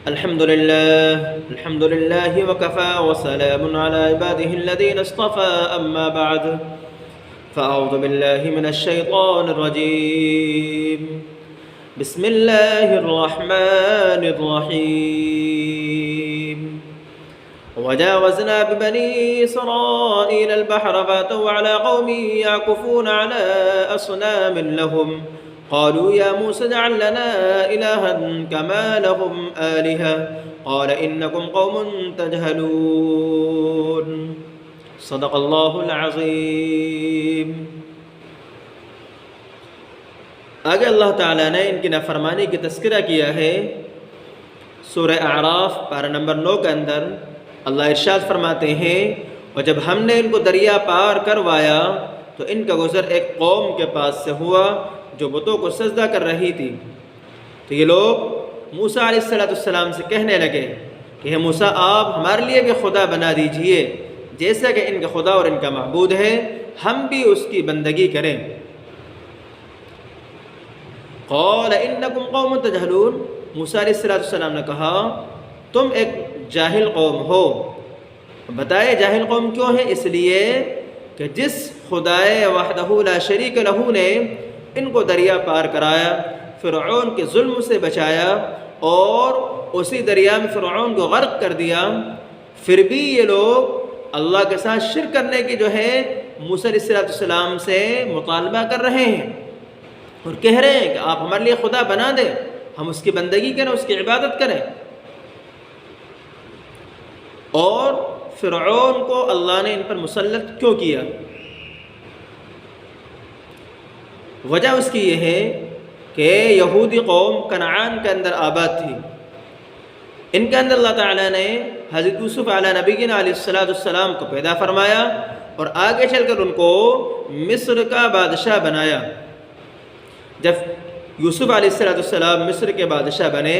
الحمد لله وكفى وسلام على عباده الذين اصطفى أما بعد فأعوذ بالله من الشيطان الرجيم بسم الله الرحمن الرحيم وجاوزنا ببني إسرائيل البحر فأتوا على قوم يعكفون على أصنام لهم قالوا يا موسى اجعل لنا إلها كما لهم آلهة قال إنكم قوم تجهلون صدق اللہ العظیم۔ آگے اللہ تعالیٰ نے ان کی نافرمانی کی تذکرہ کیا ہے۔ سورہ اعراف پارہ نمبر 9 کے اندر اللہ ارشاد فرماتے ہیں اور جب ہم نے ان کو دریا پار کروایا تو ان کا گزر ایک قوم کے پاس سے ہوا جو بتوں کو سجدہ کر رہی تھی، تو یہ لوگ موسیٰ علیہ السلام سے کہنے لگے کہ ہے موسیٰ آپ ہمارے لیے بھی خدا بنا دیجئے جیسا کہ ان کا خدا اور ان کا معبود ہے، ہم بھی اس کی بندگی کریں۔ قال انکم قوم تجہلون، موسیٰ علیہ السلام نے کہا تم ایک جاہل قوم ہو۔ بتائے جاہل قوم کیوں ہے؟ اس لیے کہ جس خدائے وحدہ لا شریک لہو نے ان کو دریا پار کرایا، فرعون کے ظلم سے بچایا اور اسی دریا میں فرعون کو غرق کر دیا، پھر بھی یہ لوگ اللہ کے ساتھ شرک کرنے کی جو ہے موسیٰ علیہ السلام سے مطالبہ کر رہے ہیں اور کہہ رہے ہیں کہ آپ ہمارے لیے خدا بنا دیں، ہم اس کی بندگی کریں، اس کی عبادت کریں۔ اور فرعون کو اللہ نے ان پر مسلط کیوں کیا؟ وجہ اس کی یہ ہے کہ یہودی قوم کنعان کے اندر آباد تھی، ان کے اندر اللہ تعالیٰ نے حضرت یوسف علیہ نبینا علیہ السلام کو پیدا فرمایا اور آگے چل کر ان کو مصر کا بادشاہ بنایا۔ جب یوسف علیہ السلام مصر کے بادشاہ بنے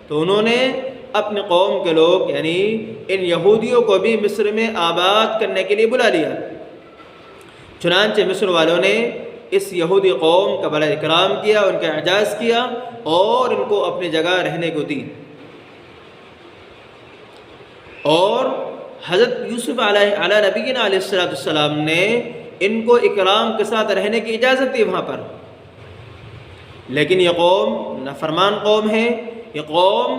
تو انہوں نے اپنے قوم کے لوگ یعنی ان یہودیوں کو بھی مصر میں آباد کرنے کے لیے بلا لیا۔ چنانچہ مصر والوں نے اس یہودی قوم کا بڑا اکرام کیا، ان کا اعزاز کیا اور ان کو اپنی جگہ رہنے کو دی۔ اور حضرت یوسف علیہ نبینا علیہ السلام نے ان کو اکرام کے ساتھ رہنے کی اجازت دی وہاں پر، لیکن یہ قوم نافرمان قوم ہے، یہ قوم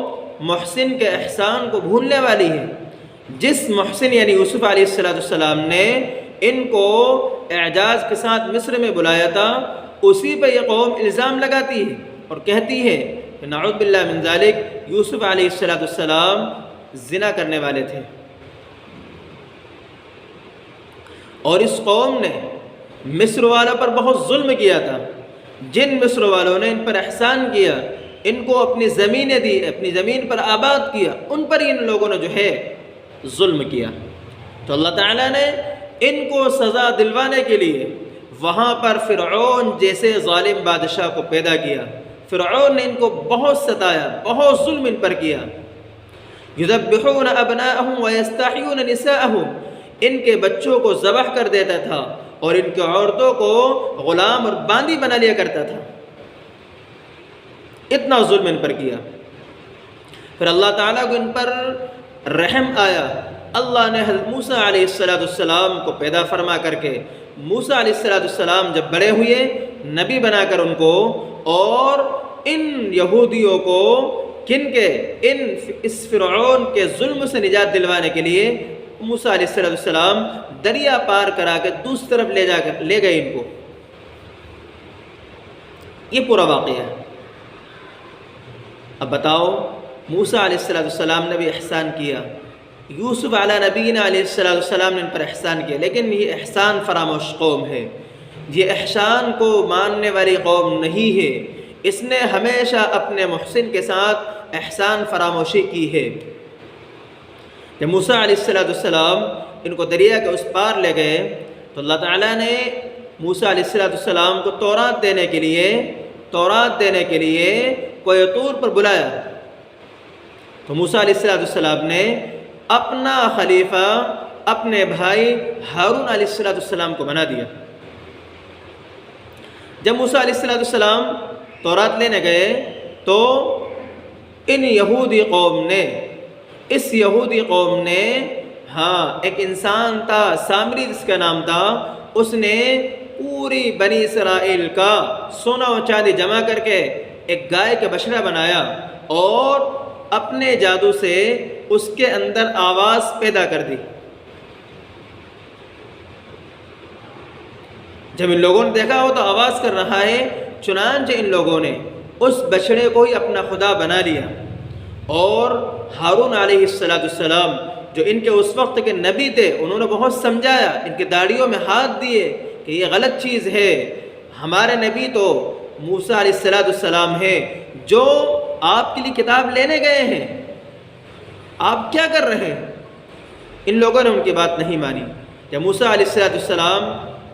محسن کے احسان کو بھولنے والی ہے۔ جس محسن یعنی یوسف علیہ السلام نے ان کو اعجاز کے ساتھ مصر میں بلایا تھا، اسی پہ یہ قوم الزام لگاتی ہے اور کہتی ہے کہ نعوذ باللہ من ذالک یوسف علیہ السلام زنا کرنے والے تھے۔ اور اس قوم نے مصر والوں پر بہت ظلم کیا تھا۔ جن مصر والوں نے ان پر احسان کیا، ان کو اپنی زمینیں دی، اپنی زمین پر آباد کیا، ان پر ان لوگوں نے جو ہے ظلم کیا۔ تو اللہ تعالیٰ نے ان کو سزا دلوانے کے لیے وہاں پر فرعون جیسے ظالم بادشاہ کو پیدا کیا۔ فرعون نے ان کو بہت ستایا، بہت ظلم ان پر کیا۔ یذبحون ابناءهم ویستحیون نساءهم، ان کے بچوں کو ذبح کر دیتا تھا اور ان کی عورتوں کو غلام اور باندی بنا لیا کرتا تھا۔ اتنا ظلم ان پر کیا۔ پھر اللہ تعالیٰ کو ان پر رحم آیا، اللہ نے حضرت موسیٰ علیہ السلام کو پیدا فرما کر کے، موسیٰ علیہ السلام جب بڑے ہوئے نبی بنا کر ان کو اور ان یہودیوں کو اس فرعون کے ظلم سے نجات دلوانے کے لیے موسیٰ علیہ السلام دریا پار کرا کے دوسری طرف لے گئے ان کو۔ یہ پورا واقعہ ہے۔ اب بتاؤ موسیٰ علیہ السلام نے بھی احسان کیا، یوسف علیہ نبینا علیہ السلام نے ان پر احسان کیا، لیکن یہ احسان فراموش قوم ہے، یہ احسان کو ماننے والی قوم نہیں ہے۔ اس نے ہمیشہ اپنے محسن کے ساتھ احسان فراموشی کی ہے۔ جب موسیٰ علیہ السلام ان کو دریا کے اس پار لے گئے تو اللہ تعالیٰ نے موسیٰ علیہ السلام کو تورات دینے کے لیے کوہ طور پر بلایا۔ تو موسیٰ علیہ السلام نے اپنا خلیفہ اپنے بھائی ہارون علیہ السلام کو بنا دیا۔ جب موسیٰ علیہ السلام تورات لینے گئے تو ان یہودی قوم نے، اس یہودی قوم نے، ایک انسان تھا سامری جس کا نام تھا، اس نے پوری بنی اسرائیل کا سونا و چاندی جمع کر کے ایک گائے کا بچڑا بنایا اور اپنے جادو سے اس کے اندر آواز پیدا کر دی۔ جب ان لوگوں نے دیکھا وہ تو آواز کر رہا ہے، چنانچہ ان لوگوں نے اس بچڑے کو ہی اپنا خدا بنا لیا، اور ہارون علیہ السلام جو ان کے اس وقت کے نبی تھے، انہوں نے بہت سمجھایا، ان کے داڑھیوں میں ہاتھ دیے کہ یہ غلط چیز ہے، ہمارے نبی تو موسیٰ علیہ السلام ہے جو آپ کے لیے کتاب لینے گئے ہیں، آپ کیا کر رہے ہیں؟ ان لوگوں نے ان کی بات نہیں مانی۔ جب موسیٰ علیہ السلام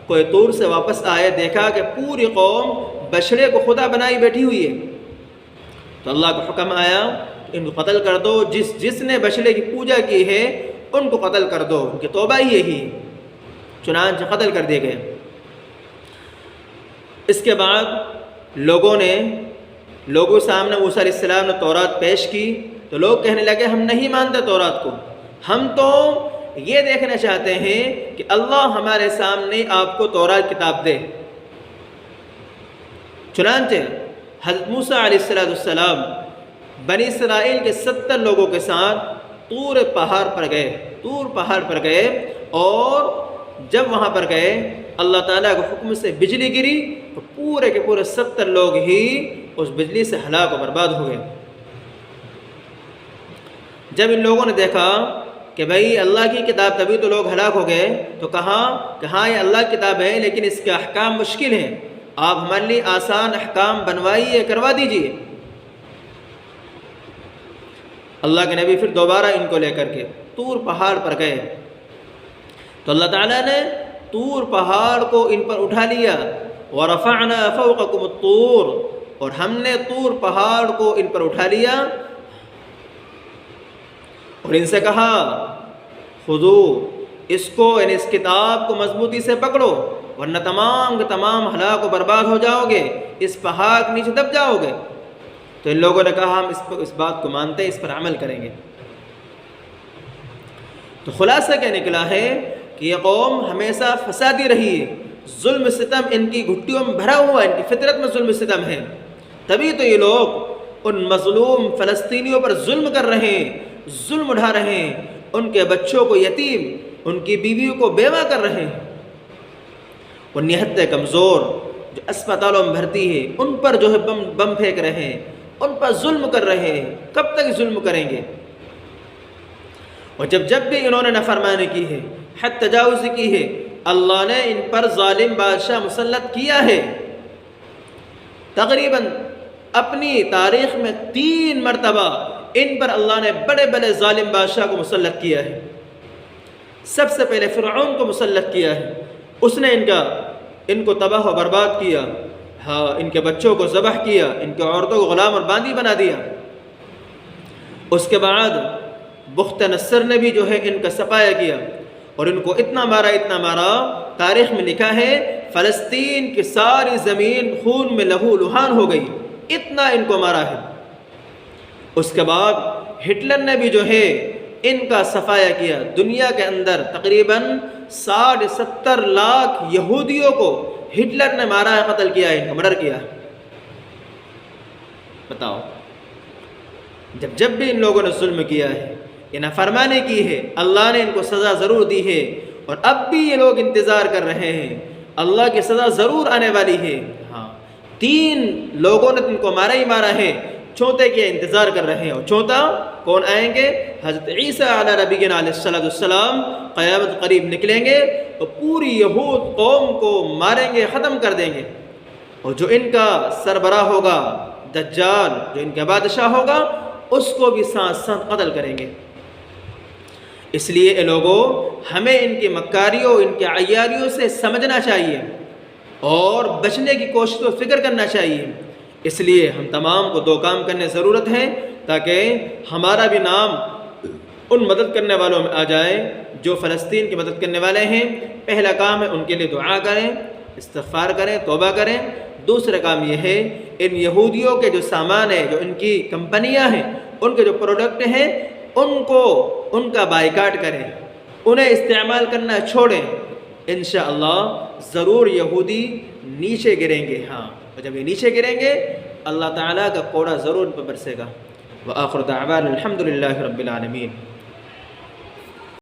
کوئی طور سے واپس آئے، دیکھا کہ پوری قوم بچڑے کو خدا بنائی بیٹھی ہوئی ہے، تو اللہ کا حکم آیا ان کو قتل کر دو، جس نے بچڑے کی پوجا کی ہے ان کو قتل کر دو، ان کی توبہ ہی یہی۔ چنانچہ قتل کر دیے گئے۔ اس کے بعد لوگوں سامنے موسیٰ علیہ السلام نے تورات پیش کی، تو لوگ کہنے لگے ہم نہیں مانتے تورات کو، ہم تو یہ دیکھنا چاہتے ہیں کہ اللہ ہمارے سامنے آپ کو تورات کتاب دے۔ چنانچہ حضرت موسیٰ علیہ السلام بنی اسرائیل کے 70 لوگوں کے ساتھ طور پہاڑ پر گئے، اور جب وہاں پر گئے اللہ تعالیٰ کے حکم سے بجلی گری تو پورے کے پورے 70 لوگ ہی اس بجلی سے ہلاک و برباد ہو گئے۔ جب ان لوگوں نے دیکھا کہ بھئی اللہ کی کتاب تبھی تو لوگ ہلاک ہو گئے، تو کہا کہ ہاں یہ اللہ کی کتاب ہے لیکن اس کے احکام مشکل ہیں، آپ ہمارے لیے آسان احکام بنوائیے، کروا دیجئے۔ اللہ کے نبی پھر دوبارہ ان کو لے کر کے طور پہاڑ پر گئے، تو اللہ تعالیٰ نے طور پہاڑ کو ان پر اٹھا لیا، وَرَفَعْنَا فَوْقَكُمُ الطُّورَ، اور ہم نے طور پہاڑ کو ان پر اٹھا لیا اور ان سے کہا خُذُوا، اس کو یعنی اس کتاب کو مضبوطی سے پکڑو ورنہ تمام کے تمام ہلاک و برباد ہو جاؤ گے، اس پہاڑ کے نیچے دب جاؤ گے۔ تو ان لوگوں نے کہا ہم اس بات کو مانتے ہیں، اس پر عمل کریں گے۔ تو خلاصہ کیا نکلا ہے کہ یہ قوم ہمیشہ فسادی رہی ہے، ظلم ستم ان کی گھٹیوں میں بھرا ہوا ہے، ان کی فطرت میں ظلم ستم ہے، تبھی تو یہ لوگ ان مظلوم فلسطینیوں پر ظلم کر رہے ہیں، ظلم اٹھا رہے ہیں، ان کے بچوں کو یتیم، ان کی بیویوں کو بیوہ کر رہے ہیں۔ وہ نہایت کمزور جو اسپتالوں میں بھرتی ہے ان پر جو ہے بم پھینک رہے ہیں، ان پر ظلم کر رہے ہیں، کب تک ظلم کریں گے؟ اور جب بھی انہوں نے نافرمانی کی ہے، حد تجاوز کی ہے، اللہ نے ان پر ظالم بادشاہ مسلط کیا ہے۔ تقریباً اپنی تاریخ میں 3 مرتبہ ان پر اللہ نے بڑے بڑے ظالم بادشاہ کو مسلط کیا ہے۔ سب سے پہلے فرعون کو مسلط کیا ہے، اس نے ان کو تباہ و برباد کیا، ان کے بچوں کو ذبح کیا، ان کے عورتوں کو غلام اور باندی بنا دیا۔ اس کے بعد بخت نصر نے بھی جو ہے ان کا سفایا کیا اور ان کو اتنا مارا، تاریخ میں لکھا ہے فلسطین کی ساری زمین خون میں لہو لہان ہو گئی، اتنا ان کو مارا ہے۔ اس کے بعد ہٹلر نے بھی جو ہے ان کا صفایا کیا، دنیا کے اندر تقریباً 70 لاکھ یہودیوں کو ہٹلر نے مارا ہے، قتل کیا ہے، ان کا مرڈر کیا ہے۔ بتاؤ، جب بھی ان لوگوں نے ظلم کیا ہے، یہ نافرمانی کی ہے، اللہ نے ان کو سزا ضرور دی ہے، اور اب بھی یہ لوگ انتظار کر رہے ہیں، اللہ کی سزا ضرور آنے والی ہے۔ 3 لوگوں نے ان کو مارا ہی مارا ہے، چوتھے کے انتظار کر رہے ہیں، اور چوتھا کون آئیں گے؟ حضرت عیسیٰ علیہ نبینا علیہ السلام قیامت قریب نکلیں گے تو پوری یہود قوم کو ماریں گے، ختم کر دیں گے، اور جو ان کا سربراہ ہوگا دجال، جو ان کا بادشاہ ہوگا، اس کو بھی ساتھ ساتھ قتل کریں گے۔ اس لیے اے لوگوں، ہمیں ان کی مکاریوں، ان کی عیاریوں سے سمجھنا چاہیے اور بچنے کی کوشش و فکر کرنا چاہیے۔ اس لیے ہم تمام کو 2 کام کرنے ضرورت ہے تاکہ ہمارا بھی نام ان مدد کرنے والوں میں آ جائے جو فلسطین کی مدد کرنے والے ہیں۔ پہلا کام ہے ان کے لیے دعا کریں، استغفار کریں، توبہ کریں۔ دوسرا کام یہ ہے ان یہودیوں کے جو سامان ہے، جو ان کی کمپنیاں ہیں، ان کے جو پروڈکٹ ہیں ان کو ان کا بائیکاٹ کریں، انہیں استعمال کرنا چھوڑیں، انشاءاللہ ضرور یہودی نیچے گریں گے۔ ہاں، اور جب یہ نیچے گریں گے اللہ تعالیٰ کا کوڑا ضرور ان پر برسے گا۔ وآخر دعوانا الحمدللہ رب العالمین۔